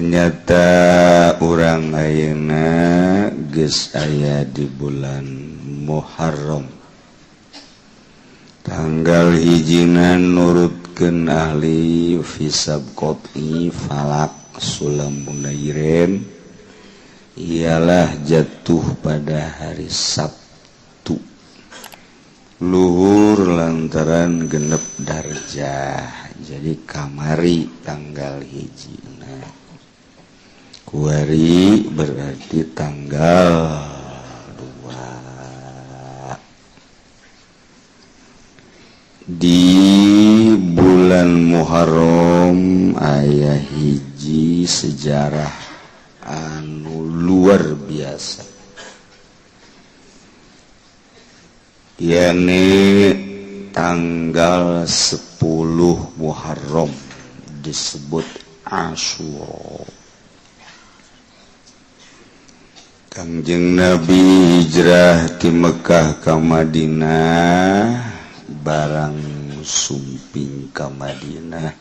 nyata urang ayeuna geus aya di bulan Muharram tanggal hijina nurutkeun ahli fisab qot'i falak sulam munairin ialah jatuh pada hari Sabtu luhur lantaran genep darjah jadi kamari tanggal hijina kuari berarti tanggal 2 di bulan Muharram aya hiji sejarah anu luar biasa yakni tanggal 10 Muharram disebut Asyura. Kangjeng Nabi hijrah ti Mekah ka Madinah barang sumping ka Madinah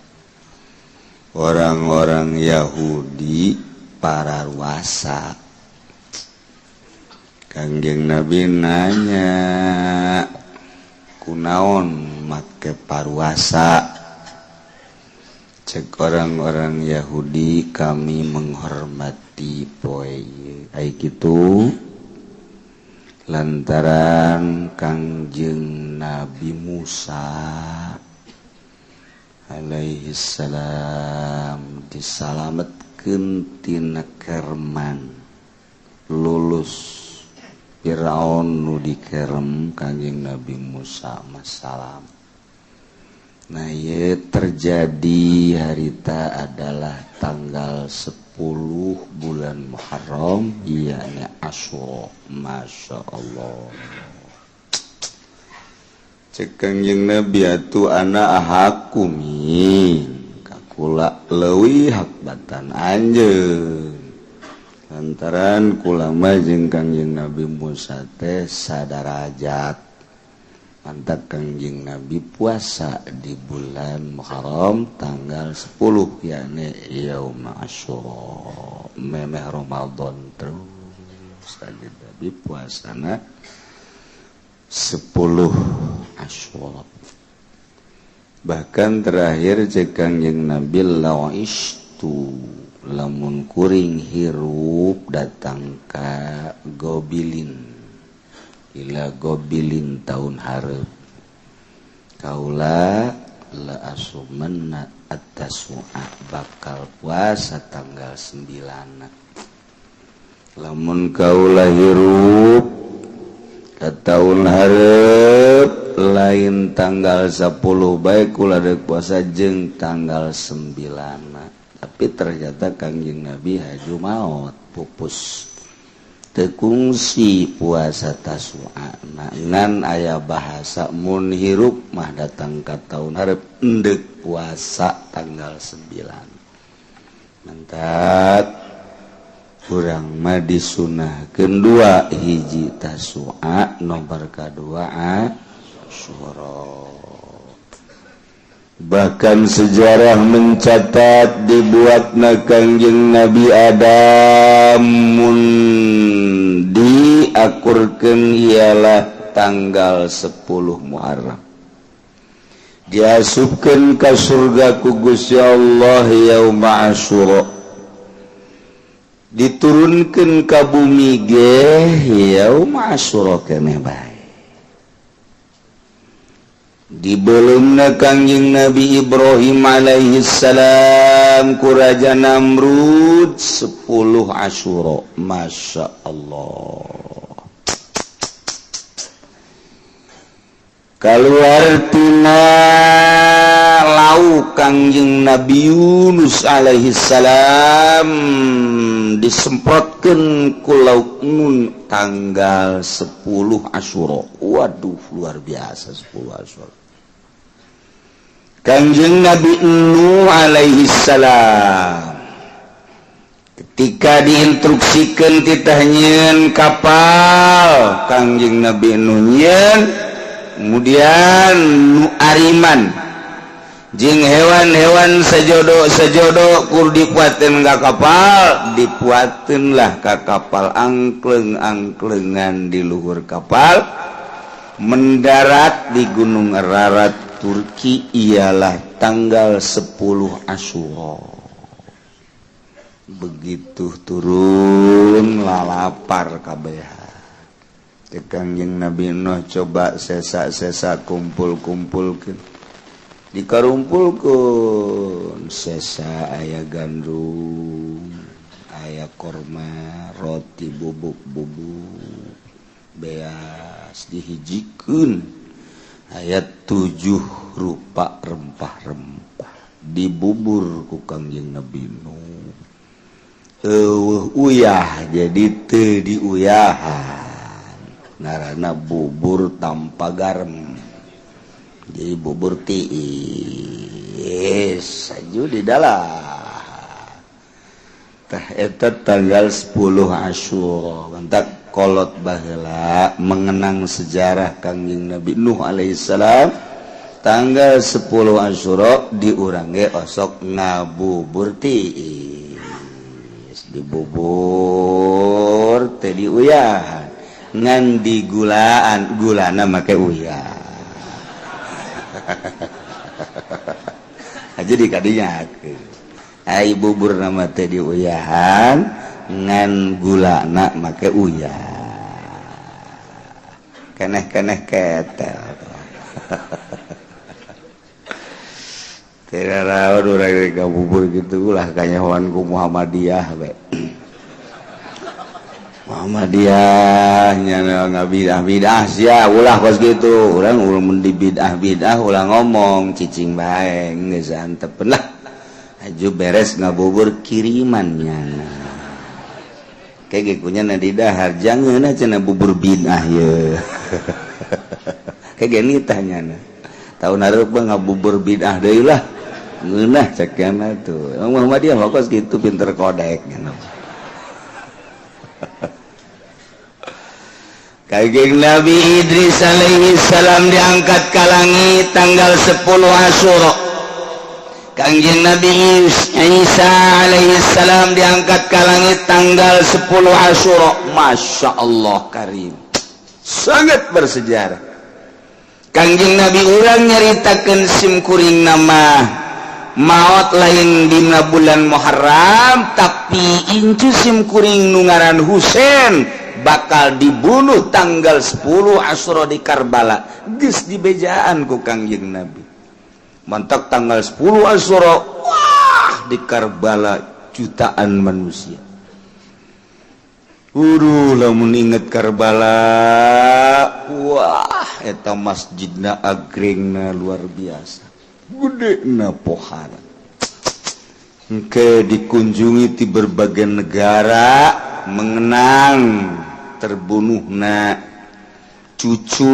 orang-orang Yahudi pararuasa. Kangjeng Nabi nanya kunaon make paruasa. Cek orang-orang Yahudi kami menghormati poe ai kitu lantaran Kangjeng Nabi Musa alaihi salam disalametkeun tina kerman lulus Firaun nu dikerem Kangjeng Nabi Musa masalam. Nah ya terjadi harita adalah tanggal 10 bulan Muharram yakni Asyura. Masya Allah. Cek Kangjeng Nabi atuh ana ahakumi kakula leuwih hak batan anjeun. Lantaran kula mah jeung Kangjeng Nabi Musa teh sadarajat. Mantap Kangjeng Nabi puasa di bulan Muharram tanggal 10 yakni Yaum Asyura memeh Ramadan terus Kangjeng Nabi puasana 10 Asyura. Bahkan terakhir cek Kangjeng Nabi la'ishtu lamun kuring hirup datang ka gobilin ila gobilin tahun hareup kaula la asumanna at-tasua bakal puasa tanggal 9 lamun kaula hirup ka tahun hareup lain tanggal 10 bae kula deuk puasa jeung tanggal 9 tapi ternyata Kangjeng Nabi haju maot pupus tekungsi puasa tasua ngan aya bahasa mun hirup mah datang ka taun hareup endek puasa tanggal 9 mantat urang mah disunahkeun 2 hiji tasua nomor kadua Asyura. Bahkan sejarah mencatat dibuatna Kangjeng Nabi Adam mun diakurkeun ialah tanggal 10 Muharram. Diasupkeun ka surga ku Gusti Allah yaum Asyura. Diturunkeun ka bumi ge yaum Asyura keneh bae. Dibeleumna Kangjeng Nabi Ibrahim alaihi salam ku Raja Namrud 10 Asyura. Masya Allah. Kaluar tina lau Kangjeng Nabi Yunus alaihi salam disemprotkeun ku lauk nun tanggal 10 Asyura. Waduh luar biasa 10 Asyura. Kangjeng Nabi Nuh alaihi salam ketika diinstruksikan titah nyeun kapal Kangjeng Nabi Nuh nyeun kemudian nu ariman jing hewan-hewan sejodoh kur dipuatin ka kapal dipuatinlah ka kapal angkleng-angklengan di luhur kapal mendarat di Gunung Ararat Turki ialah tanggal 10 Asyura. Begitu turun lalapar kabeh. Kangjeng Nabi Nuh coba sesa-sesa kumpul-kumpulkeun. Dikarumpulkeun sesa aya gandum, aya korma, roti bubuk-bubuk. Beas dihijikeun aya 7 rupa rempah-rempah dibubur ku Kangjeng Nabi Nuh. Uyah jadi teu diuyahan ngaranna bubur tanpa garam jadi bubur tiis saju di dalam tah eta tanggal 10 Asyura entak kolot baheula mengenang sejarah Kangjeng Nabi Nuh alaihissalam tanggal 10 Asyura diurange osok ngabubur tiis dibubur teh diuyahan ngan digulaan gulana make uyah aja dikadinyakeun ai bubur nama teh diuyahan ngan gulana make uyah keneh-keneh ketel tidak rawan urang ka bubur gitu ulah kanyahoan ku Muhammadiyah we Muhammadiyah nya ngabidah-bidah sia ulah kos gitu urang mun di bidah-bidah ulah ngomong cicing bae geus antepkeun lah aju beres ngabubur kirimannya kege kunyana di dahar jangeuna cenah bubur bidah ye kege nitanyana tahun hareup ngabubur bidah deui lah ngeunah cekana tuh Muhammadiyah mah kos gitu pinter kodek nya Kangjeng Nabi Idris alaihi salam diangkat ka langit tanggal 10 Asyura. Kangjeng Nabi Isa alaihi salam diangkat ka langit tanggal 10 Asyura. Masya Allah karim. Sangat bersejarah. Kangjeng Nabi urang nyaritakeun simkuring nama maot lain dina bulan Muharram tapi incu simkuring nu ngaran Husein bakal dibunuh tanggal 10 Asyura di Karbala geus dibejaan ku Kangjeng Nabi mantak tanggal 10 Asyura wah di Karbala jutaan manusia lamun inget Karbala wah eta masjidna agrengna luar biasa gedena pohara engke dikunjungi di berbagai negara mengenang terbunuhna cucu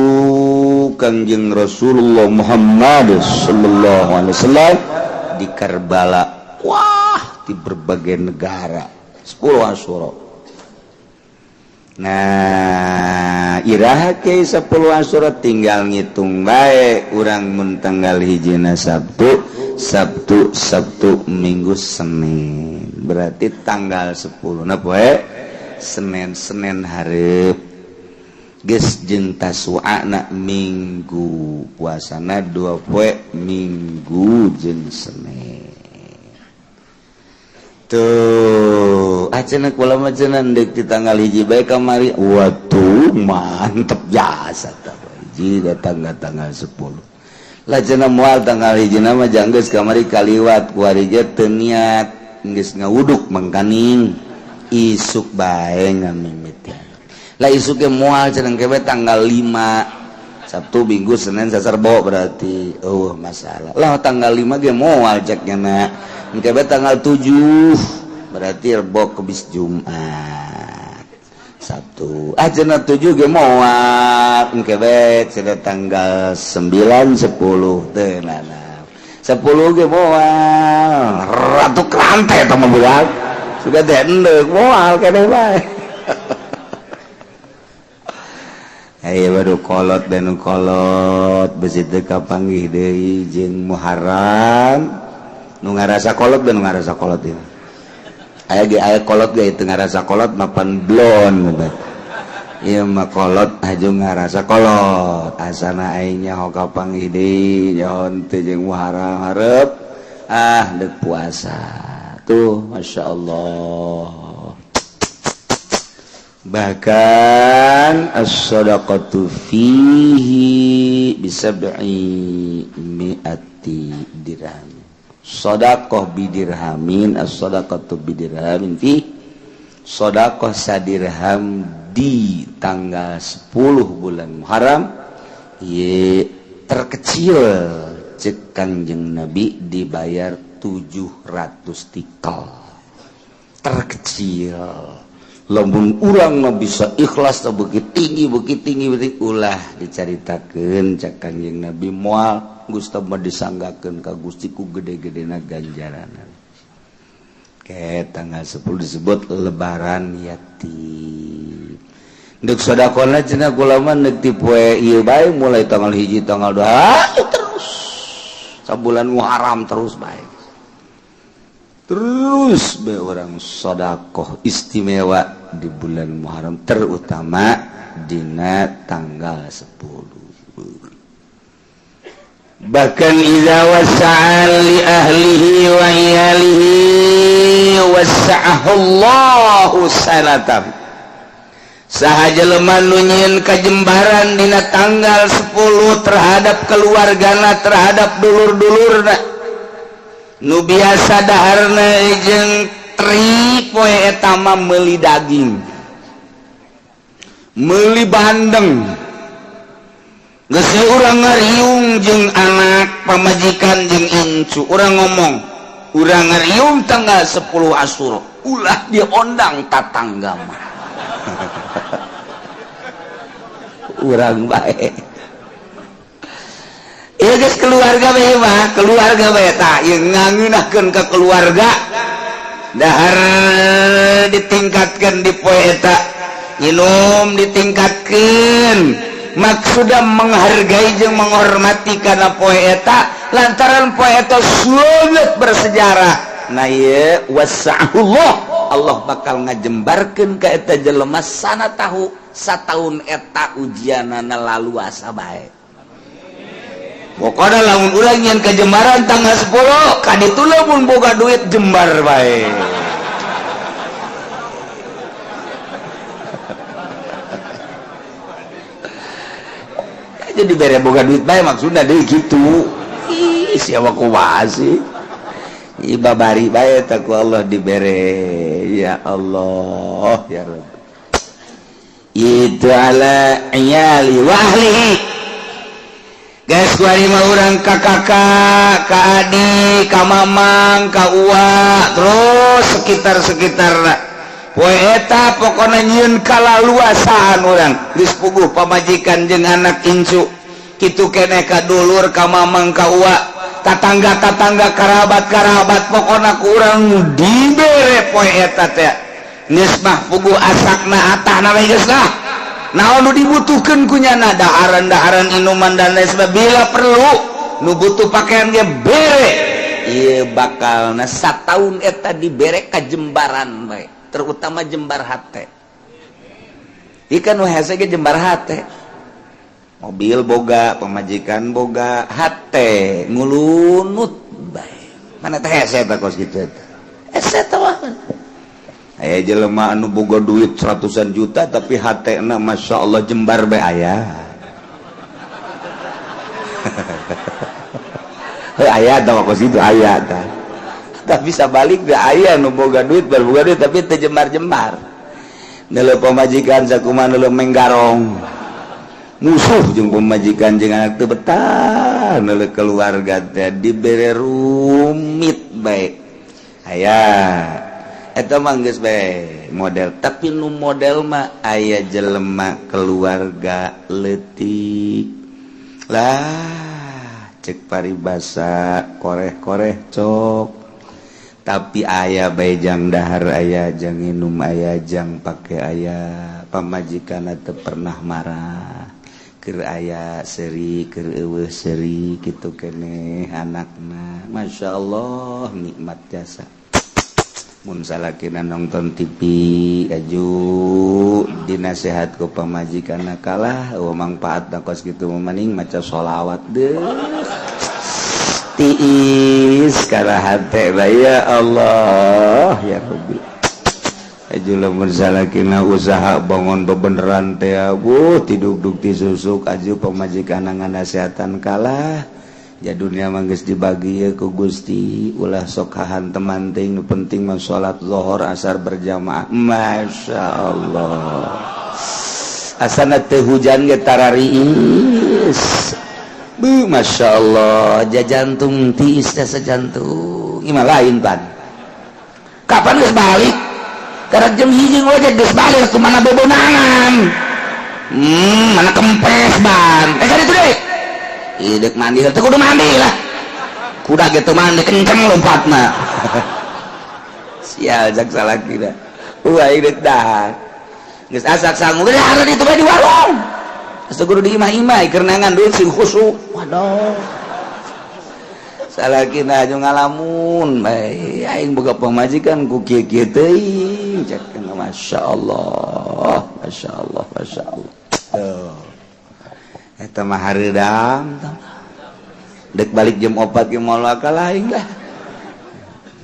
Kangjeng Rasulullah Muhammad sallallahu alaihi wasallam di Karbala wah di berbagai negara 10 Asyura. Nah iraha ke 10 Asyura tinggal ngitung bae urang mun tanggal hijina Sabtu Minggu Senin berarti tanggal 10 na poe Senin hareup geus jeung tasu'ana Minggu puasana 2 poe Minggu jeung Senin tuh acenah kula mah cenah deuk di tanggal hiji bae kamari waduh mantep jasa tah hiji datang tanggal 10 lah cenah moal tanggal hiji mah janggeus kamari kaliwat ku ari ge teu niat geus ngawuduk mangkaning isuk bae ngamimiti lah isuk ge moal cenah kebe tanggal 5 Sabtu Minggu Senin Sasarbo berarti masalah lah tanggal 5 ge moal ceknya na kebe tanggal 7 berarti Rebo kebis Jumat Sabtu cenah 7 ge moal kebe cenah tanggal 9 10 teu nana 10 ge moal ratu krante tah mah budak sudah dendek moal kene bae baru kolot dan kolot besi teka panggih deui jeung Muharram nu ngarasa kolot dan ngarasa kolot ini aya kolot ge teu ngarasa kolot mapan blon ieu mah kolot aju ngarasa kolot asana aing nyaho ka panggih deui nyaho teh jeung Muharram hareup deuk puasa tuh masyaallah. Bahkan as-shadaqatu fihi bisab'i mi'ati dirham. Shadaqah bidirhamin, as-shadaqatu bidirhamin fi shadaqah sadirham di tanggal 10 bulan Muharram ye terkecil cek Kangjeng Nabi dibayar 700 tikal. Terkecil. Lamun urang mah bisa ikhlas beuki tinggi berarti ulah dicaritakeun cak Kanjeng Nabi moal Gusti mah disanggakeun ka Gusti ku gede-gedena ganjaranna. Ke tanggal 10 disebut lebaran yatim. Deuk sedekahna cenah kula mah neuk ti poe ieu bae mulai tanggal 1 tanggal 2 terus. Sabulan Muharram terus bae. Terus be orang sedekah istimewa di bulan Muharram terutama dina tanggal 10. Bahkan idza wasa'a li ahlihi wa iyalihi wasa'ahu Allahu sanatan. Saha jelema nu nyieun kajembaran dina tanggal 10 terhadap keluargana terhadap dulur-dulurna nu biasa daharna jeung tri poe eta mah meuli daging meuli bandeng geus urang ngariung jeung anak pamajikan jeung incu urang ngomong urang ngariung tanggal 10 Asyura ulah diondang tatangga mah urang bae ieu geus keluarga bae mah keluarga bae tah ieu ngangeunahkeun ka keluarga dahar ditingkatkeun di poe eta minum ditingkatkeun maksudna menghargai jeung menghormati kana poe eta lantaran poe eta sangat bersejarah nah ieu wasa'ullah Allah bakal ngajembarkeun ka eta jelema sana tahu sataun eta ujianana lalu asa bae. Pokoknya lamun urang nyen kajembaran tanggal 10 kaditu lamun boga duit jembar bae. Jadi bere boga duit bae maksudna deui kitu. Ih siapa kumaha sih? Ibabari bae tak ku Allah dibere. Ya Allah ya Rabb. Itu ala iyali wa ahlihi. Guys, kuari mah urang ka kakak, ka adik, ka mamang, ka uwa, terus sekitar-sekitarna. Poe eta pokona nyieun kalaluasaan urang, geus puguh pamajikan jeung anak incu. Kitu keneh ka dulur, ka mamang, ka uwa, tatangga-tatangga, karabat-karabat pokona ku urang dibere poe eta teh. Geus mah puguh asakna atahna we geus lah. Naon nu dibutuhkeun kunyana daharan-daharan inuman dan lain sebagainya bila perlu nu butuh pakaian ge bere ieu bakalna sataun eta dibere ka jembaran bae terutama jembar hate ikan nu hese ge jembar hate mobil boga pamajikan boga hate ngulunut bae mana teh hese teh kos kitu eta hese teh aya jelema anu boga duit ratusan juta tapi hatena Masya Allah jembar bae aya aya tah kos itu aya tah tapi sabalik teh aya nu boga duit berboga duit tapi teu jembar-jembar neuleuh pamajikan sakumaha neuleuh menggarong musuh jeung pamajikan jeung anak teu betah neuleuh keluarga teh dibere rumit bae aya eta mah geus bae model tapi nu model mah aya jelema keluarga leutik lah cek paribasa koreh-koreh cok tapi aya bae jang dahar aya jang inum aya jang pake aya pamajikanna teu pernah marah aya seri keur eueuh seri kitu keneh anakna. Masya Allah nikmat jasa. Mun salakina nonton TV aju dinasehat ku pamajikanna kalah mangpaatna kos kitu mending maca sholawat deh. Tiis karaha teh ya Allah ya Rabbi. Aju lamun salakina usaha bangun bebeneran teh tiduk-duk ti susuk aju pamajikan nganasehatan kalah ya dunia mah geus dibagi ku Gusti ulah sok hahanteman teuing nu penting mah salat zuhur asar berjamaah. Masya Allah asana teu hujan ge tarariis Masya Allah jajantung tiis teh sajantung ieu lain pan kapan geus balik karena jam hiji aja geus balik kumana bebonangan mana kempes ban kan itu deh idek mandi teh kudu mandi lah kuda gitu mandi kenceng lompatna sial jak salakina idek dah geus asak sangu geus hareup itu di warung geus kudu diimah-imah kerenangan duit sing khusyuk waduh salakina aju ngalamun bae aing boga pamajikan ku kieu-kieu teuing cek Masya Allah Masya Allah Masya Allah eta mah hareudam dek balik jam 4 ge moal kalah aing lah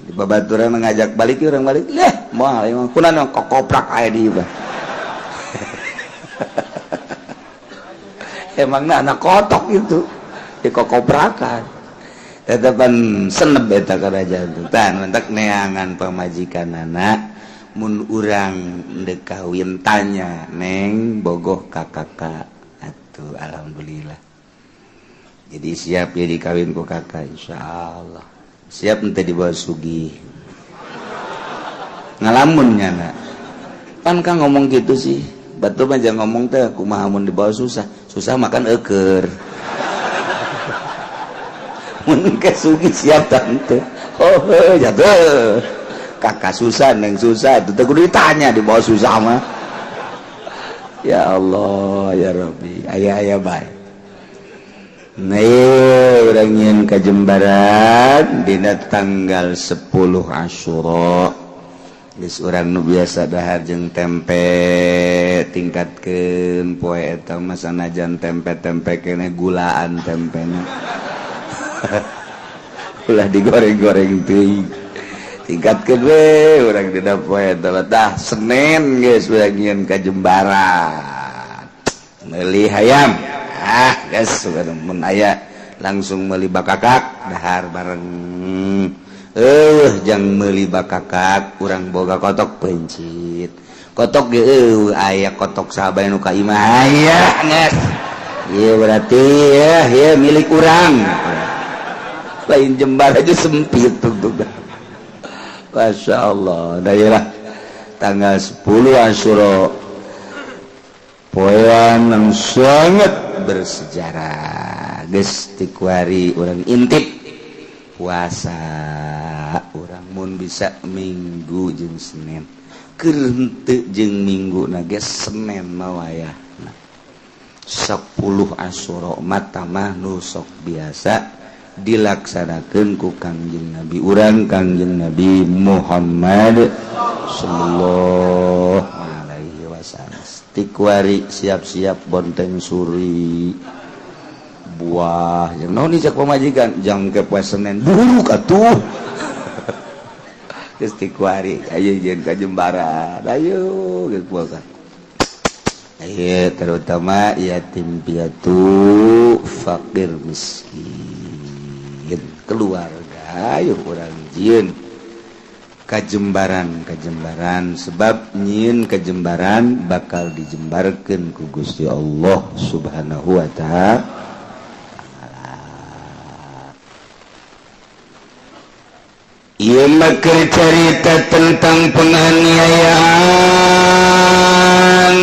di babaturan ngajak balik urang balik moal aing kunaon kokoprak aya di ieu emangna anak kotok itu di kokoprakan tetapan senep eta karajaan teh tan mentak neangan pamajikan anak mun urang dek kawin tanya neng bogoh ka kakak atuh alhamdulillah jadi siap ya dikawin ku kakak insyaallah siap ente dibawa sugih ngalamun nyana pan kang ngomong gitu sih batur mah jangan ngomong teh kumaha mun dibawa susah makan eukeur mun ke sugih siap tante jaga kakak susah neng susah itu kudu ditanya di bawah susah mah ya Allah ya Rabbi aya bae nah urang nyeun ka Jembaran dina tanggal 10 Asyura geus urang nu biasa dahar jeung tempe tingkatkeun poe eta mah sanajan tempe-tempe keneh gulaan tempena ulah digoreng-goreng teuing tingkatkeun we urang dina poe eta dah Senin geus urang nyieun ka Jembaran meuli hayam geus mun aya langsung meuli bakakak dahar bareng jang meuli bakakak urang boga kotok pencit kotok ge aya kotok sabaya nu ka imah aya geus ieu berarti ya milik urang lain Jembar aja sempit tuh Masya Allah daerah tanggal 10 Asyura poean yang sangat bersejarah geus tikuari urang intip puasa urang mun bisa Minggu jeung Senin keur henteu jeung Minggu na geus Senin mah wayahna 10 Asyura mata mah nu sok biasa dilaksanakeun ku Kangjeng Nabi urang Kangjeng Nabi Muhammad sallallahu alaihi wasallam tikuari siap-siap bonteng suri buah jeung naon cek pamajikan jang ke poe Senin buruk atuh geus tikuari aya jeung ka Jembaran ayo geus puasa aya terutama yatim piatu fakir miskin keluarga ayo urang jieun ka Jembaran sebab nyieun ka Jembaran bakal dijembarkeun ku Gusti Allah Subhanahu wa ta'ala. Ieu mah cerita tentang penganiayaan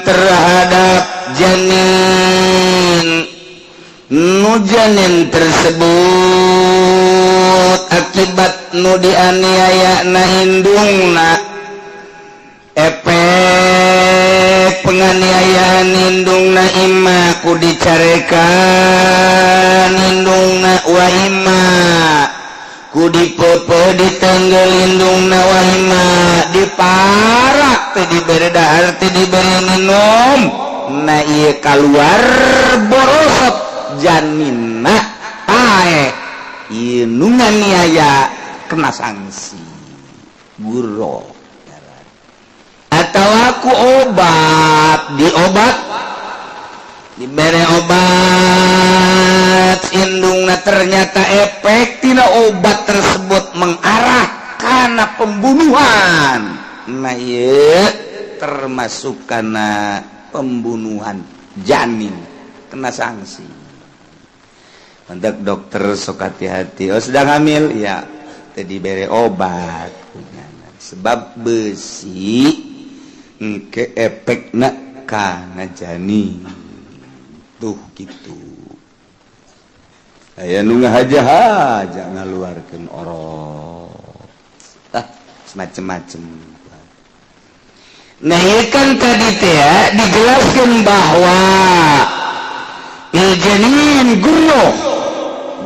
terhadap janin tersebut akibat nu dianiaya na indungna efek penganiayaan lindung naima ku dicarekan lindung na wahima ku dipepe ditenggel lindung na wahima diparak teh diberi dahar teh diberi minum na ieu keluar borosot janinna tae ieu nu nganiaya kena sanksi guro atau aku obat diberi obat indungna ternyata efek tina obat tersebut mengarah karena pembunuhan nah iya termasuk karena pembunuhan janin kena sanksi mendak dokter sok hati-hati sedang hamil ya tadi diberi obat sebab besi ke efek nak kana janin tuh gitu aya nu ngahaja ngaluarkeun orok semacam-macam nah ikan tadi teh dijelaskan bahwa janin guru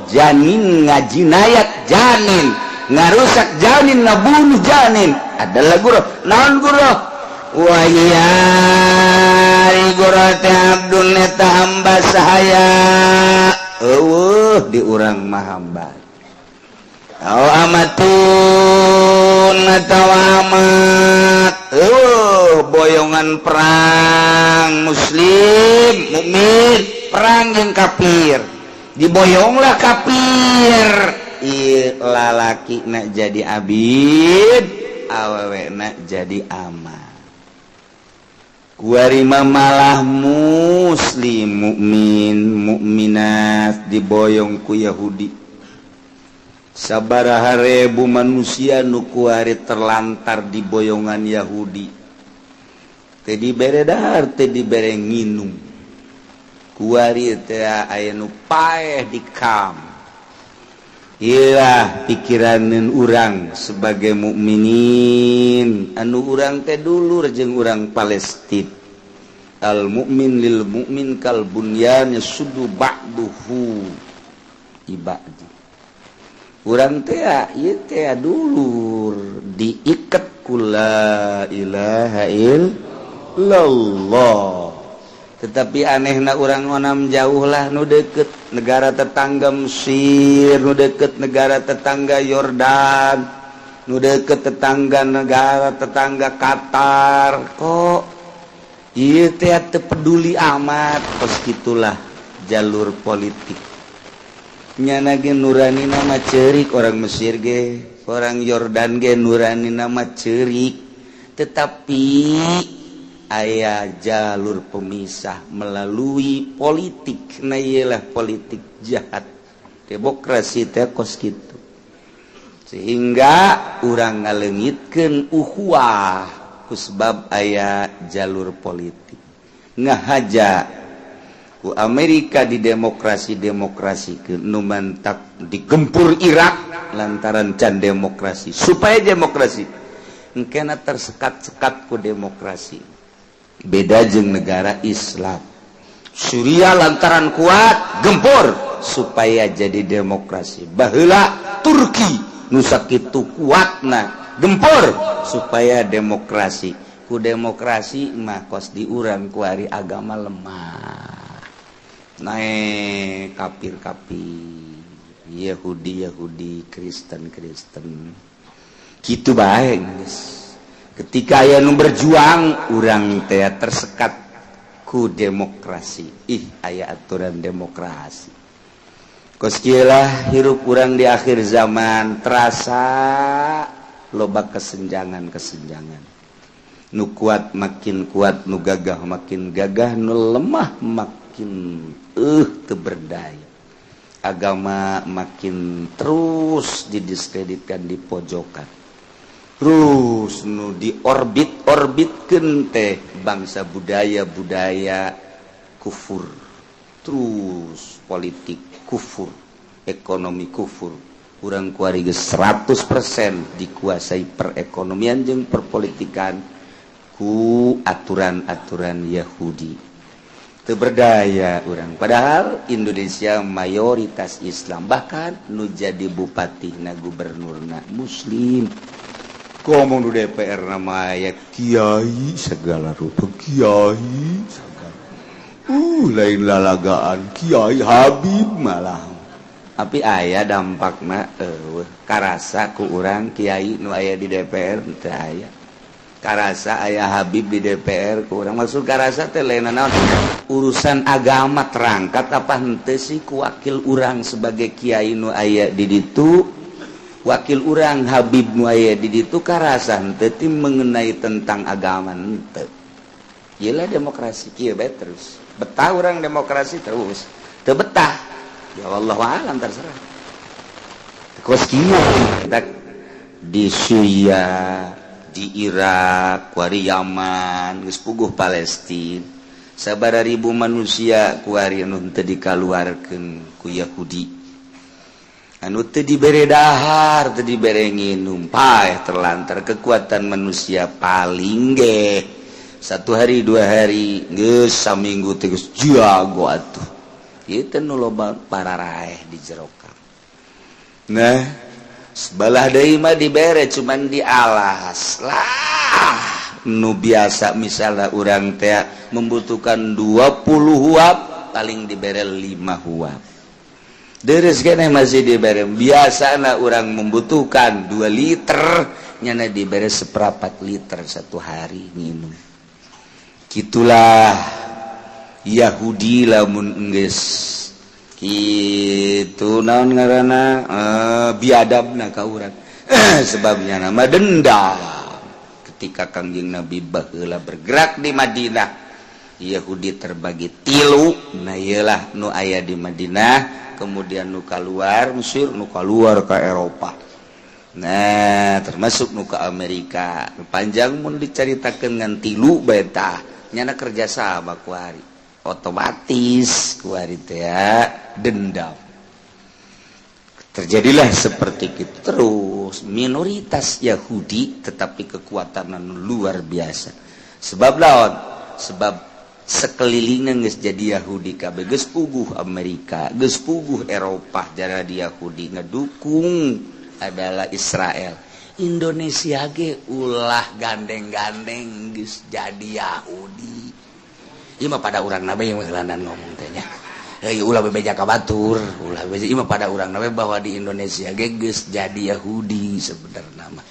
janin ngajinayat janin ngarusak janin ngabunuh janin adalah guru naon guru wahiyari guru teh abdun eta hamba sahaya di urang mah hamba amatun atau amat boyongan perang muslim mukmin perang jeung kafir diboyonglah kafir lalaki nak jadi abid awewe nak jadi ama kuarima malah muslim mukmin mukminat diboyong ku Yahudi sabaraha ribu manusia nu kuari terlantar di boyongan Yahudi teu dibere dahar teu dibere nginum kuari teh aya nu paeh di kam ilah pikiraneun urang sebagai mukminin anu urang teh dulur jeung urang Palestina al mukmin lil mukmin kal bunyan yasuddu ba'duhu ibadi urang teh ieu teh dulur diiket ku la ilaha illallah tetapi anehna urang ngonam jauh lah nu deket negara tetangga Mesir nu deket negara tetangga Yordan nu deket negara tetangga Qatar kok ieu teh teu peduli amat pos kitulah jalur politik nyana ge nurani nama ceurik orang Mesir ge orang Yordan ge nurani nama ceurik tetapi aya jalur pemisah melalui politik nah iyalah politik jahat demokrasi teh kos kitu sehingga urang ngaleungitkeun ukhuwah ku sebab aya jalur politik ngahaja ku Amerika di demokrasi ke nu mantak digempur Irak lantaran can demokrasi supaya demokrasi engkena tersekat-sekat ku demokrasi beda jeung negara Islam Suriah lantaran kuat gempur supaya jadi demokrasi baheula Turki nu sakitu kuatna gempur supaya demokrasi ku demokrasi mah kos diurang ku ari agama lemah nae kafir-kafir Yahudi Kristen kitu bae geus ketika aya nu berjuang urang teh tersekat ku demokrasi aya aturan demokrasi kos kieu lah hirup urang di akhir zaman terasa loba kesenjangan nu kuat makin kuat nu gagah makin gagah nu lemah makin teu berdaya agama makin terus didiskreditkan di pojokan terus nu diorbitkeun teh bangsa budaya kufur terus politik kufur ekonomi kufur urang kuari geus 100% dikuasai perekonomian jeung perpolitikan aturan-aturan Yahudi. Teu berdaya orang. Padahal Indonesia mayoritas Islam, bahkan nu jadi bupati na gubernurna muslim. Ngomong di DPR nama aya kiai segala rupa kiai segala. Lain lalagaan kiai Habib malah. Tapi aya dampakna karasa ku urang kiai nu aya di DPR teu aya. Karasa aya Habib di DPR ku urang maksud karasa teh lain naon urusan agama terangkat apa henteu sih ku wakil urang sebagai kiai nu aya di ditu, wakil urang Habib nu aya di ditu karasa henteu ti mengenai tentang agama henteu. Iyalah demokrasi kieu bae terus. Betah urang demokrasi terus. Teu betah. Ya wallahu a'lam terserah. Kos kieu di Syria, di Irak, kuari Yaman, geus puguh Palestina. Sabaraha ribu manusia kuari anu teu dikaluarkeun ku Yahudi. Anu teu dibere dahar, teu dibere nginum, paeh terlantar kekuatan manusia paling ge 1 hari 2 hari geus saminggu teh geus jago atuh. Ieu teh nu loba pararaeh di jero ka. Nah, sebelah deui mah dibere cuman dialas lah. Nu biasa misalnya urang teh membutuhkan 20 huap paling dibere 5 huap. Deres keneh masih dibere. Biasana urang membutuhkan 2 liter nyana dibere 1/4 liter 1 hari minum. Kitulah Yahudi lamun geus kitu naon ngaranna biadabna ka urang. Sebabnya nama dendam. Ketika Kangjeng Nabi baheula bergerak di Madinah, Yahudi terbagi 3, nah iyalah nu aya di Madinah, kemudian nu kaluar Mesir, nu kaluar ke Eropa. Nah, termasuk nu ke Amerika. Panjang mun dicaritakeun ngan 3 bae tah, nyana kerjasama kuari. Otomatis kuari teh dendam. Terjadilah seperti itu terus. Minoritas Yahudi tetapi kekuatan luar biasa. Sebab lawan, sebab sekelilingnya geus jadi Yahudi kabeh, geus puguh Amerika, geus puguh Eropa jara di Yahudi ngedukung adalah Israel. Indonesia ge ulah gandeng-gandeng geus jadi Yahudi. Ieu mah pada urang na bae yang ngeulandan ngomong teh nya. Ulah bebeja ka batur, ulah bebeja ieu mah pada urang na bahwa di Indonesia ge geus jadi Yahudi sebenarnya mah.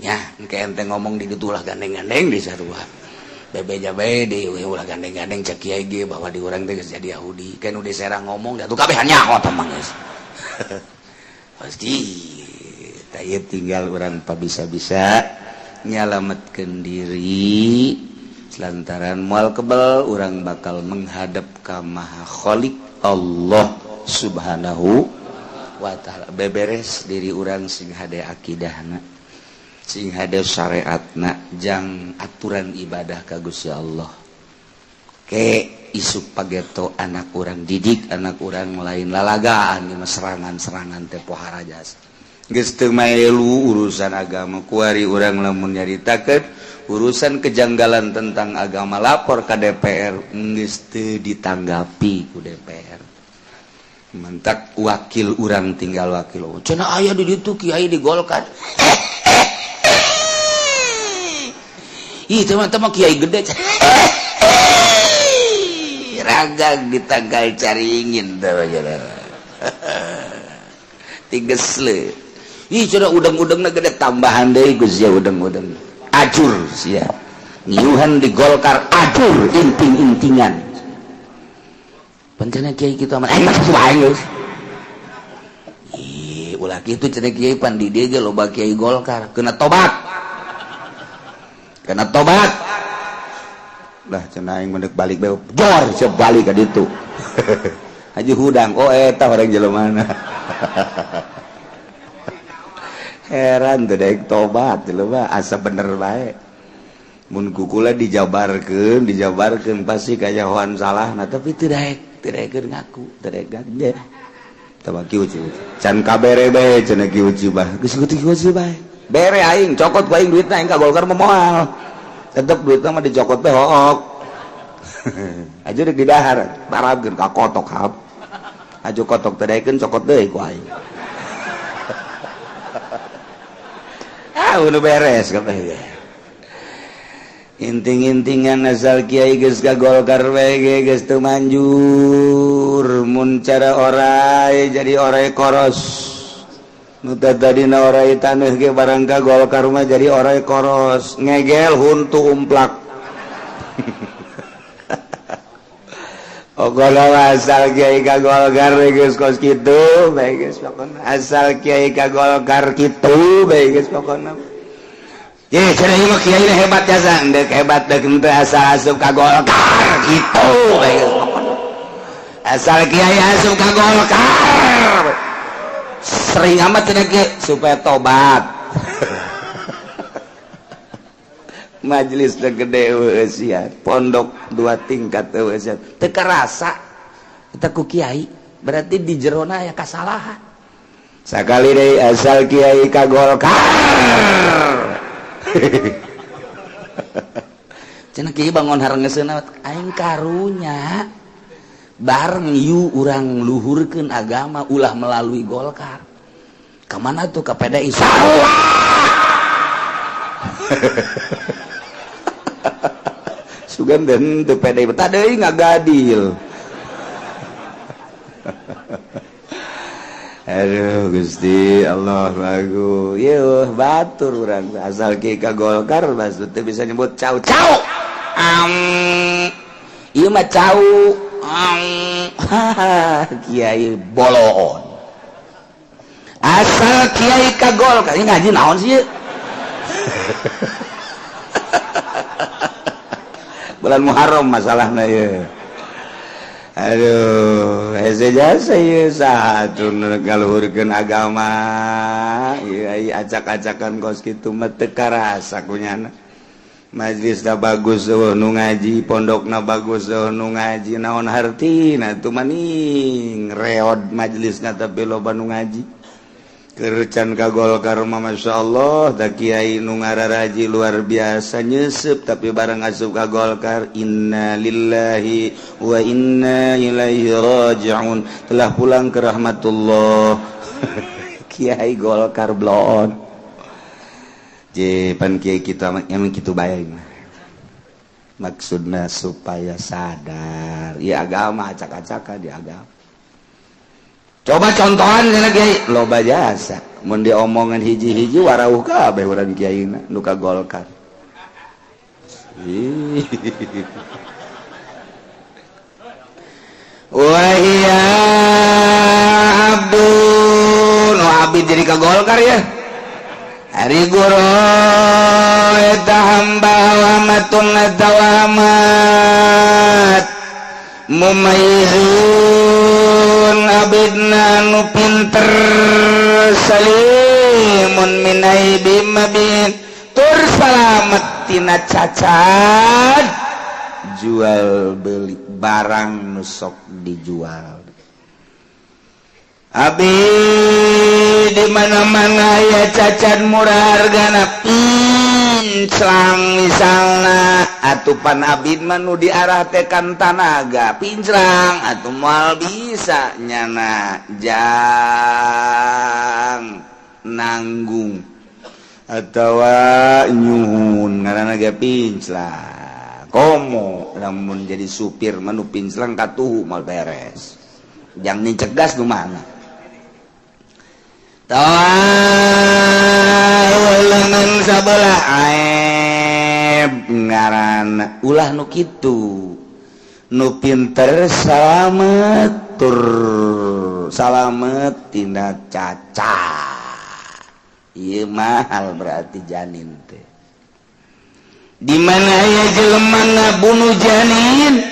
Nya, engke ente ngomong di ditu ulah gandeng-gandeng di sarua. Bebeja bae deui ulah gandeng-gandeng cek kiai ge bahwa di urang teh geus jadi Yahudi. Kan udah serang ngomong atuh kabeh nyaho teh mah geus. Pasti taya tinggal urang pa bisa-bisa nyalametkeun diri. Lantaran moal kebal urang bakal menghadap ka Maha Khaliq Allah Subhanahu wa taala. Beberes diri urang sing hade akidahna, sing hade syariatna, jang aturan ibadah ka Gusti Allah. Ke isuk pageto anak urang didik, anak urang lain lalagaan di serangan-serangan teh pohara jasa. Geus teu maelu urusan agama kuari urang lamun nyaritakeun urusan kejanggalan tentang agama lapor ke DPR geus teu ditanggapi ku DPR. Mentak wakil urang tinggal wakil. Cenah aya di ditu kiai di Golkar. Ih teman-teman kiai gede. Ragag ditanggal caringin teh tigesle. Ih cenah udang-udangna gede tambahan deui Gus ya udang-udang. Ajur sia ngiuhan di Golkar ajur inting-intingan pancena kiai kitu aman masuk wae geus ulah kitu cenah kiai pan di dieu ge loba kiai Golkar kena tobat lah cenah aing mendek balik bae jor siap balik ka ditu Haji Hudang oh eta orang jelemana heran teh daek tobat jelema asa bener bae mun kukula dijabarkeun pasti kajahoan salahna tapi teu daekeun ngaku teu daek ganja tah kieu can kabere bae cenah kieu bah geus kieu bae bere aing cokot ku aing duitna aing ka Golkar mah moal tetep duit mah dicokot teh hook aja di dahar parabkeun ka kotok hap aja kotok teh daekeun cokot deui ku aing udah beres kabeh inting-intingan asal kiai geus ka Golkar we geus teu manjur mun cara orai jadi orai koros nu tadina orai taneuh ge barang ka Golkar mah jadi orai koros ngegel huntu umplak Ogola asal kiai ka Golkar geus kos kitu bae geus pokona asal kiai ka Golkar kitu bae geus pokona ye cenah ieu mah kiai hebat jasa endek hebat deuk teu asal asup ka Golkar kitu bae geus pokona asal kiai asup ka Golkar sering amat cenah kiai supaya tobat majelis teh gede weus ya pondok 2 tingkat weus ya teu karasa eta ku kiai berarti di jerona aya kasalahan sakali deui asal kiai ka Golkar cenah kiai bangun harengeusna aing karunya bareng yu urang luhurkeun agama ulah melalui Golkar ka mana tuh ka PDI salah sugan dan teu PDI tah deui ngagadil aduh Gusti Allah lagu yeuh batur urang asal kiai ka Golkar maksud teu bisa nyebut cau ieu mah cau kiai bolon asal kiai ka Golkar ini ngaji naon sih bulan Muharram masalahna ya aduh hese jasa ieu saha atuh ngaluhurkeun agama ieu acak-acakan kos kitu mah teu karasa kunyana majlisna bagus eueuh nu ngaji pondokna bagus eueuh nu ngaji naon hartina tuh maning reod majlisna tapi loba nu ngaji Kercan ka Golkar mah masyaallah da kiai nu ngararaji luar biasa nyeusup tapi barang asup ka Golkar inna lillahi wa inna ilaihi raji'un telah pulang ke rahmatullah kiai Golkar blon je pan kiai kita emang kitu bae maksudna supaya sadar ya agama acak-acaka di agama coba contohan cenah kiai loba jasa mun diomongan hiji-hiji warauh kabeh urang kiaina nu ka Golkar wahia abdun abid jadi ka Golkar ya hari guru eta hamba wa matun tawamat mumayyizun abidna nu pinter salimun min aibim mabin tur salamet tina cacat jual beli barang nu sok dijual abi di mana-mana ya cacat murah hargana pinclang misalna atupan abid mah nu diarah tekan tanaga pinclang atuh moal bisa nyana jang nanggung atawa nyuhun ngaranna ge pinclang komo lamun jadi supir mah nu pinclang katuhu mal beres jang nicegas nu mana tawalangan sabelah aib ngaranna ulah nu kitu nu pinter salamet tur salamet tina cacat ieu mahal berarti janin teh di mana aya jelema ngabunuh janin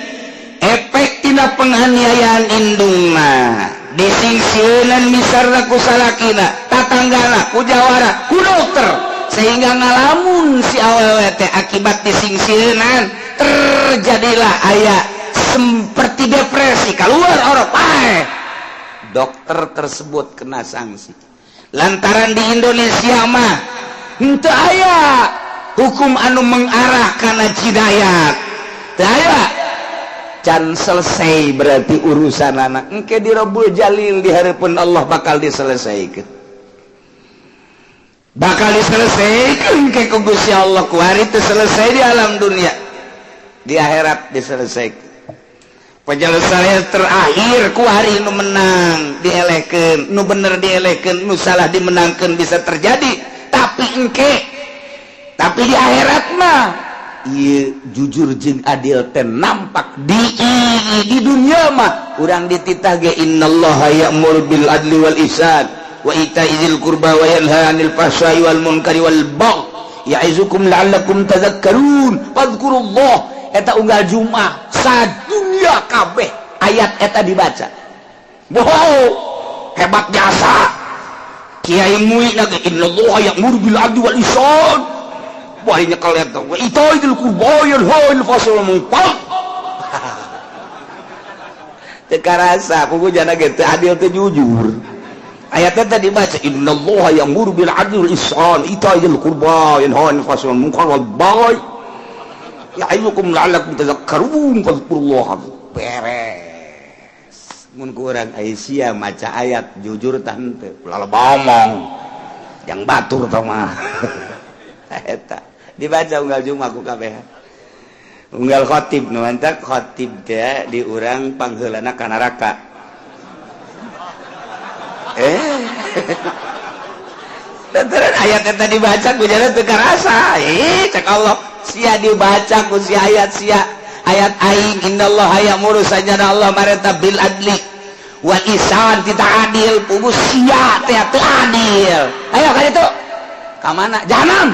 efek tina penganiayaan indungna disingsieunan misarna ku salakina tatanggana ku jawara ku dokter sehingga ngalamun si awewe teh akibat disingsieunan terjadilah aya seperti depresi keluar orok dokter tersebut kena sanksi lantaran di Indonesia mah henteu aya hukum anu mengarah kana hidayat aya can selesai berarti urusan anak engke di Rabbul Jalil di harapan Allah bakal diselesaikan ke Gusti Allah ku hari itu selesai di alam dunia di akhirat diselesaikan penyelesaian terakhir ku hari nu menang dielehkeun nu bener dielehkeun nu salah dimenangkeun bisa terjadi tapi di akhirat mah ieu jujur jeung adil teh nampak di dunia mah urang dititah ge innallaha ya'muru bil adli wal ihsan wa itaizil qurba wa yanha 'anil fahsya'i wal munkari wal baghi ya'izukum la'allakum tadhakkarun fadhkurullah eta unggal Jumat sadunya kabeh ayat eta dibaca wow hebat jasa kiai murid lagi innallaha ya'muru bil 'adli wal ihsan wah nyekel eta wa itaizil qurba wa yanha 'anil fahsya'i wal munkar teu karasa pokokna ge teu adil teu jujur ayatnya tadi baca innallaha ya'muru bil 'adli wal ihsan itaizil qurba yanha 'anil fahsya'i wal munkar wal baghi ya'izukum la'allakum tadhakkarun fadhkurullaha beres mun kurang Aisyah maca ayat jujur tah henteu lala ngomong yang batur tah mah eta dibaca unggal Jumat ku kabeh unggal khatib nu mantak khatib teh di urang pangheulana ka neraka Lantaran ayat yang tadi baca ku jalan teu karasa. Cek Allah sia dibaca ku si ayat sia ayat aing innallaha ya'muru sajana Allah mareta bil adli wal ihsan tita adil pugu sia teh teu adil. Ayo ka ditu. Ka mana? Jahanam.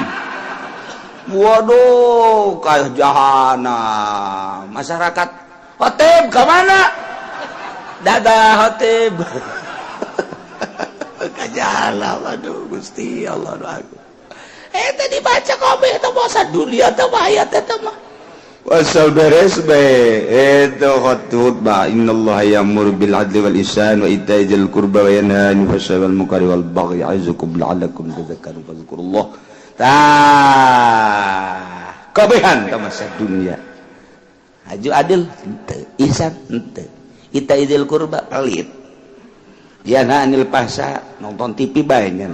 Waduh, ka jahanam. Masyarakat Hotib ka mana? Dadah Hotib. Kajalah, aduh Gusti Allah doaku. Tadi baca kabeh eta bahasa dunia teh ayat eta mah. Wasal beres bae. Eta khutbah innallaha ya'muru bil 'adli wal ihsan wa itaizil qurba wa yanha 'anil fahsya'i wal munkari wal baghi ya'izukum la'allakum tadhakkarun fadhkurullah. Kabehan ka masa dunia. Aju adil henteu, ihsan henteu. Itaizil qurba pelit. Yana anil pasa nonton TV bae nya.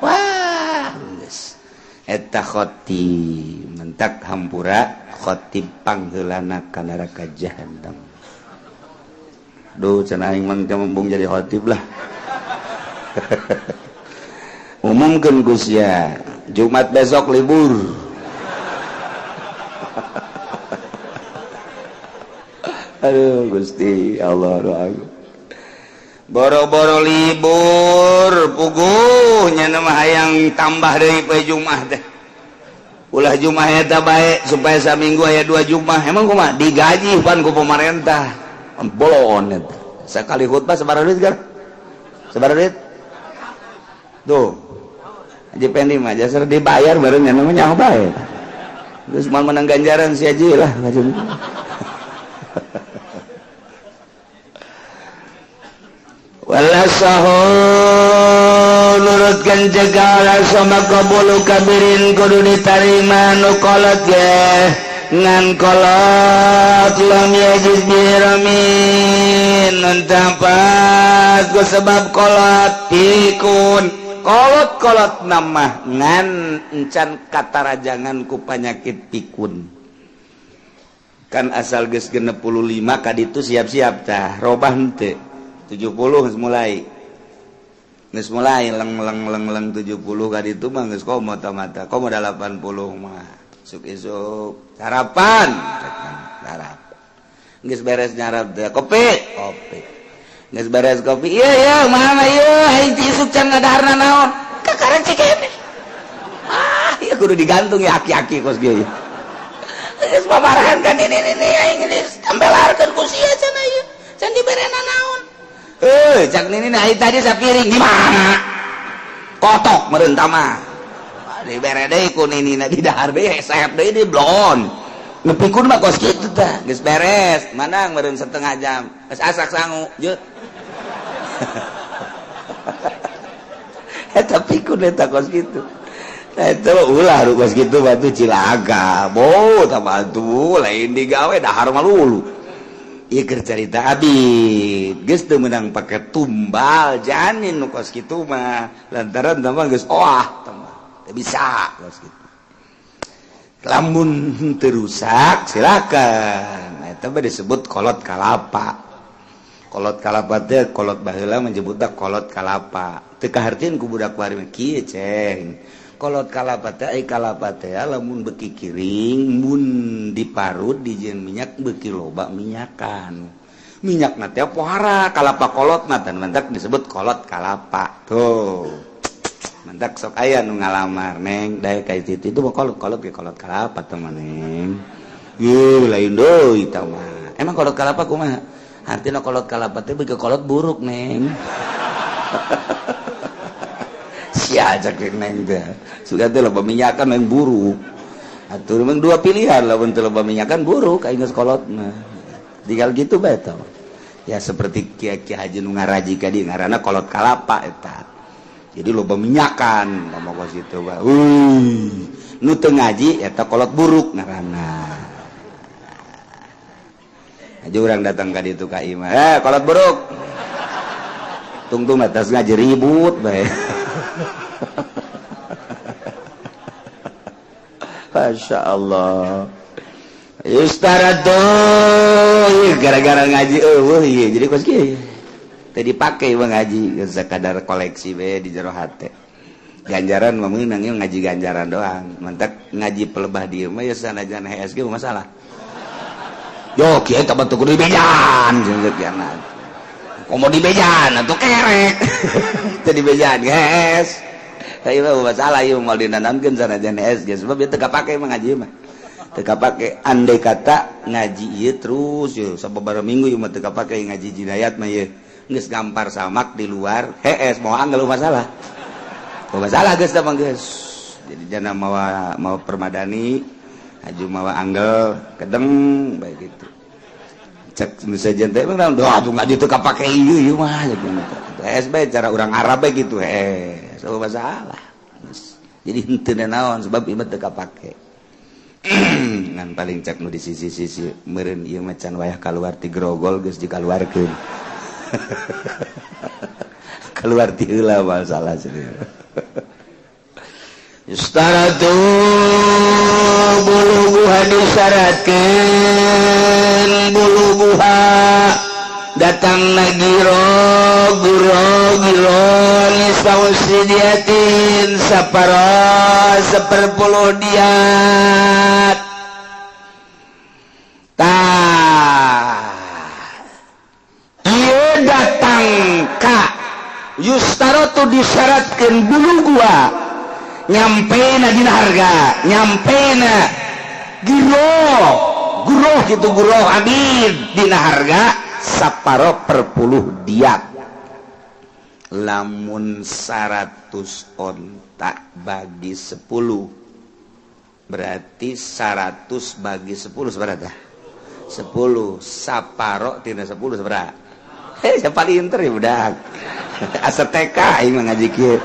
Wah, geus. Eta khatib mentak hampura khatib pangheulana ka neraka jahanam. Duh, cenah aing mah mumpung jadi khatib lah. Umumkeun ku sia, Jumat besok libur. Aduh Gusti Allah doaku. Boro-boro libur puguhnya nama hayang tambah dari poe Jumat teh. Ulah Jumat eta bae supaya saminggu aya 2 Jumat. Emang kumaha? Digaji pan ku pemerintah. Bolon eta. Sakali khutbah sabaraha duit kan? Sabaraha duit? Tuh. Haji Pendi mah jasar dibayar bareng nya namanya bae. Geus moal menang ganjaran si haji lah. Walasahu nurutkan segala sama kabulu kabirin kudu ditarima nukolot ya ngan kolot lam yajiz biramin nantapat ku sebab kolot pikun kolot nama ngan encan kata rajangan ku penyakit pikun kan asal geus 65 kaditu siap-siap tah robah henteu 70 geus mulai leng 70 kali itu mah geus komo mata komo 80 mah isuk sarapan sarap geus beres nyarap teh kopi geus beres kopi iya mana ieu aing isuk can ngadaharna naon kakaran cikene ieu kudu digantung ya aki-aki kos kieu geus pamarahan kan ini aing geus tambelarkeun ku sia cenah ieu can diberena naon. Cak nini naik tadi sapiring gimana? Kotok meureun mah. Dibere deui ku nini na di dahar deui sayap deui di blon. Nepikeun mah kos kitu tah, geus beres. Manang meureun setengah jam. Geus asak sangu, jeut. Eta pikun eta kos kitu. itu ulah rupas gitu batu cilaga batu lain digawe dahar malulu iya cerita abid geus teu menang pakai tumbal janin nu kos kitu mah lantaran tambah geus teu bisa kos kitu lamun teu rusak silakan eta mah disebut kolot kalapa teh kolot baheula menyebutna kolot kalapa teu kahartieun ku budak bari mah kieu ceng kolot kalapa teh lamun beki kiring mun diparut dijieun minyak beki loba minyakan minyakna teh pohara kalapa kolotna teh mantak disebut kolot kalapa tuh mantak sok aya nu ngalamar neng daek ka itu mah kolot ge kolot kalapa teh neng ye lain deui tah mah emang kolot kalapa kumaha artina kolot kalapa teh beki kolot buruk neng ajak neng teh sudah teh loba minyakan main buruk atuh memang dua pilihan lamun teu loba minyakan buruk aing geus kolotna tinggal gitu bae tah ya seperti Kiai Haji nu ngaraji ka dieu ngaranna kolot kalapa eta jadi loba minyakan ngomong ka situ bae nu teu ngaji eta kolot buruk ngaranna aja urang datang ka ditu ka imah kolot buruk tungtung atas ngaji ribut bae Masya Allah Ustaradoy gara-gara ngaji iya jadi kos kieu teh dipake mah ngaji sekadar koleksi we di jero hate ganjaran mah meunang ngaji ganjaran doang mantak ngaji pelebah dieu mah ya sanajan hees ge masalah yo kieu teh batu kudu dibejan jeung kiana komo dibejan atuh kerek teh dibejan hees ieu mah masalah ieu moal dinanamkeun sanajan hees ge sebab ieu teu kapake mah ngaji mah teu kapake andai kata ngaji ieu terus yo sababaraha minggu ieu mah teu kapake ngaji jinayat mah ieu geus gampar samak di luar hees moal anggal masalah geus tah mah geus jadi jana mawa permadani aju mawa anggal kedeng bae kitu cek sajen teh mah atuh ngaji teu kapake ieu mah hees bae cara urang Arab bae kitu hees so masalah jadi henteu naon sebab ieu teu kapake ngan paling cek nu di sisi-sisi meureun ieu mah can wayah kaluar ti grogol geus dikaluarkeun keluar ti heula masalah serius Istaratu buluguha disyaratkeun buluguha datang giro nisausidiatin sapara 10 diat ieu datang ka yustaratu disyaratkeun buluguha nyampena dina harga nyampena giro gitu giro abid dina harga saparo per 10 diat lamun 100 onta bagi 10 berarti 100 bagi 10 seberapa 10 saparo tina 10 seberapa siapa pinter ya budak asa TK aing mah ngaji kieu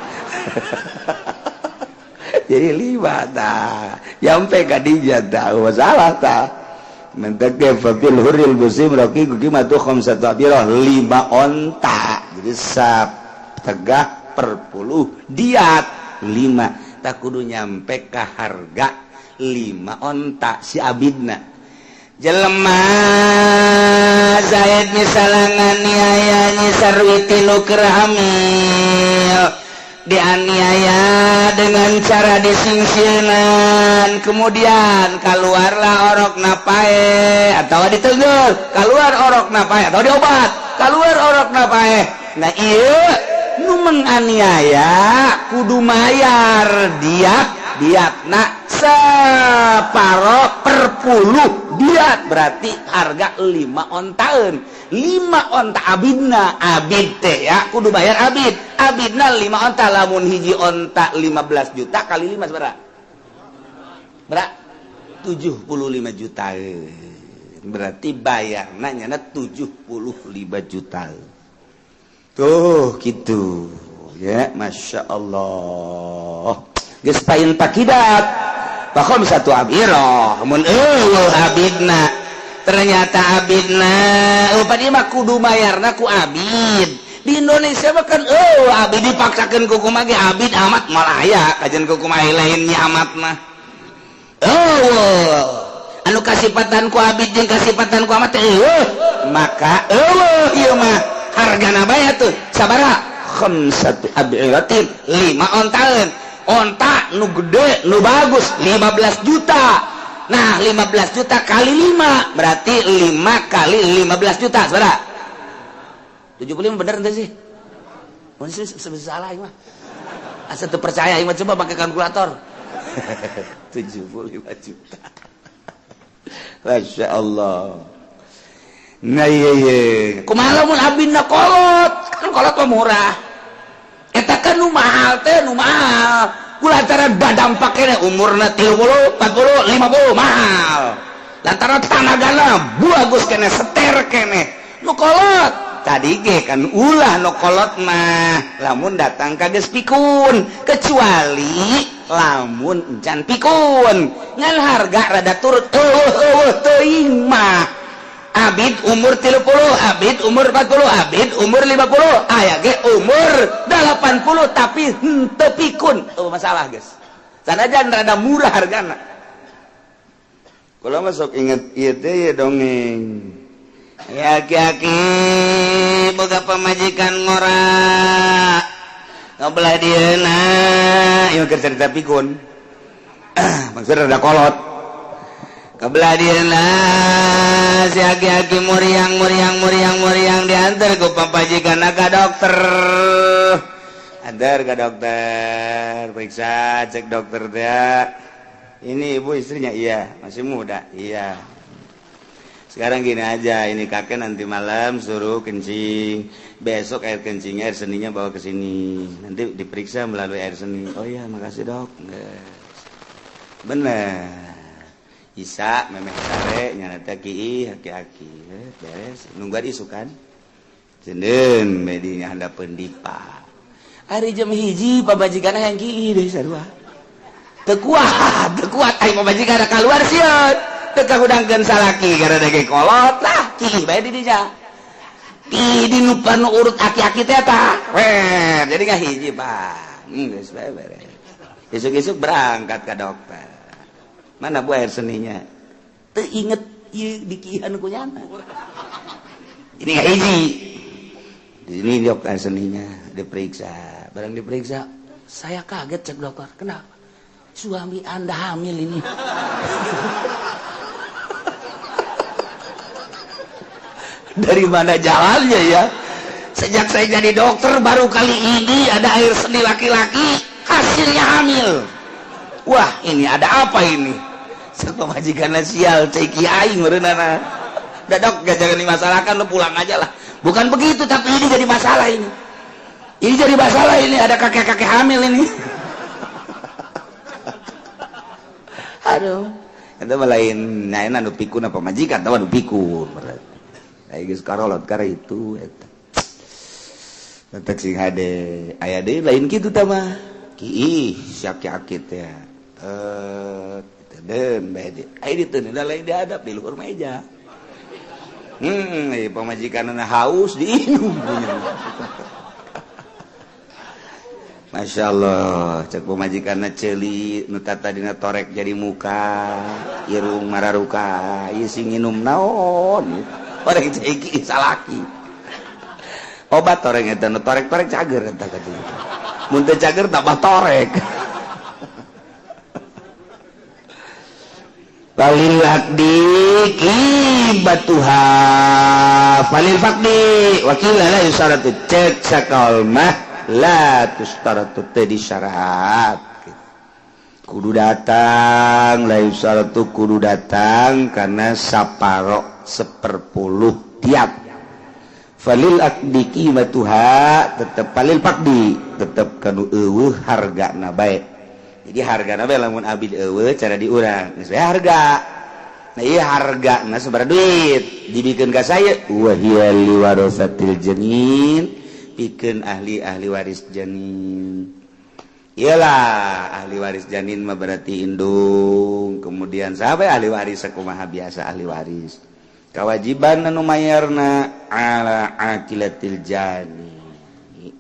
jadi 5 tah nyampe ka dinya tah masalah tah mentek fafil huril musim roki gimatu khamsatu abirah 5 onta jadi tegah per 10 diat 5 tak kudu nyampe ka harga 5 onta si abidna jelema Zaid misalangan aya nyisarwiti nu keur hamil dianiaya dengan cara disingsiran kemudian keluarlah orok napae atau ditegur keluar orok napae atau diobat keluar orok napae nah iya nu menganiaya kudu mayar diat nak separo per 10 diat berarti harga 5 ontaeun 5 onta abidna abid teh ya kudu bayar abidna 5 onta lamun hiji onta 15 juta kali 5 seberapa 75 juta berarti bayarna nyana 75 juta tuh gitu ya Masya Allah geus pain takidat pakom satu abiro mun abidna ternyata abidna padi mah kudu mayarna ku abid di Indonesia mah kan abid dipaksakeun ku kumaha ge abid amat malah aya kajen ku kumaha lainnya amat mah anu kasipatan ku abid jeung kasipatan ku amat maka ieu mah hargana bae tuh sabaraha khamsatu abiratin 5 ontaeun onta nu gede nu bagus 15 juta nah 15 juta kali 5 berarti 5 kali 15 juta sabaraha 75 bener ente sih masih salah ieu mah asa teu percaya ieu mah coba pakai kalkulator 75 juta Masya Allah nah iya kumaha lamun abinna kolot kan kolot mah murah eta kan nu mahal teh nu mahal kulantaran badam pakena umurna 30 40 50 mahal lantaran tanagana bagus kene seter kene nu kolot tadi ge kan ulah nu kolot mah lamun datang ka geus pikun kecuali lamun encan pikun ngan harga rada turun teuing mah abid umur 30 abid umur 40 abid umur 50 aya ge umur 80 tapi henteu pikun masalah guys sanajan rada murah hargana kula mah sok inget ieu teh dongeng ya aki-aki boga pamajikan ngora ngabelah dieuna ieu keur cerita pikun maksudna rada kolot kabelah dieuna si aki-aki muriang diantar ku papajikan ka dokter antar ka dokter periksa cek dokter teh ini ibu istrinya iya masih muda iya sekarang gini aja ini kakek nanti malam suruh kencing besok air kencingnya air seninya bawa ke sini nanti diperiksa melalui air seni oh iya makasih dok bener Isa memeh sare nyana teh kieu aki-aki beres nungguan isu kan cendeun medinya handapeun dipa ari jam 1 pabajikana yang kieu deui sarua teu kuat ai pabajikana kaluar sieun teu kahudangkeun salaki gara dege kolot lah kieu bae di dinya di nu panu urut aki-aki teh tah jadi ngahiji Pak geus bae beres esuk-esuk berangkat ka dokter mana bu air seninya teu inget ieu dikihan ku nyana ini nggak hiji ini jok air seninya diperiksa barang diperiksa saya kaget cek dokter kenapa suami anda hamil ini dari mana jalannya ya sejak saya jadi dokter baru kali ini ada air seni laki-laki hasilnya hamil wah ini ada apa ini pemajikan sial ceki aing mereunana dadok gak jangan dimasalahkan lo pulang aja lah bukan begitu tapi ini jadi masalah ini jadi masalah ini ada kakek-kakek hamil ini aduh itu mah lain nyaina nu pikun apa majikan tahu nu pikun berarti geus karolot kara itu eta tetek sing hade aya deui lain kitu tah mah kiih saki-aki teh dan bae ai diteuneuna lain diadap di luhur meja pamajikanna haus diinum Masya Allah cek pamajikanna ceuli nu tata dina torek jadi muka irung mararuka ieu sing nginum naon orek ceki salaki obat torek eta nu torek-torek cager eta katunya mun teu cager tambah torek Falil akdi kibatuha falil fakdi wakila la yusaratu cek sakal mah la tustaratu teh disyarat kudu datang la yusaratu kudu datang karena saparo 1/10 tiap falil akdi kibatuha tetep falil fakdi tetep kanu eueuh hargana bae jadi hargana bae lamun abid eueuh cara diurang geus bae harga nah iya hargana sabaraha duit dibikeun ka saya wa hiya liwarasatil janin pikeun ahli waris janin Iyalah ahli waris janin mah berarti indung, kemudian sampai ahli waris sakumaha biasa ahli waris. Kewajiban anu mayarna ala akilatil jani.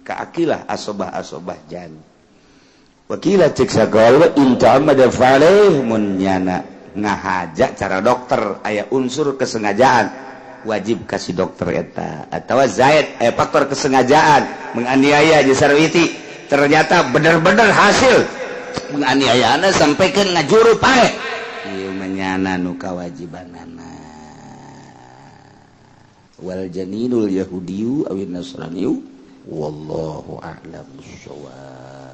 Ka akilah asobah jani. Wakila cek sagala intamada faleh mun nyana ngahaja cara dokter aya unsur kesengajaan wajib kasih dokter eta atawa zaid aya faktor kesengajaan menganiaya jeung sarwiti ternyata bener-bener hasil penganiayaanna sampaikan ngajuru pae ieu menyana nu kawajibanana wal janinul yahudiyu awin nasraniyu wallahu a'lam bissawab.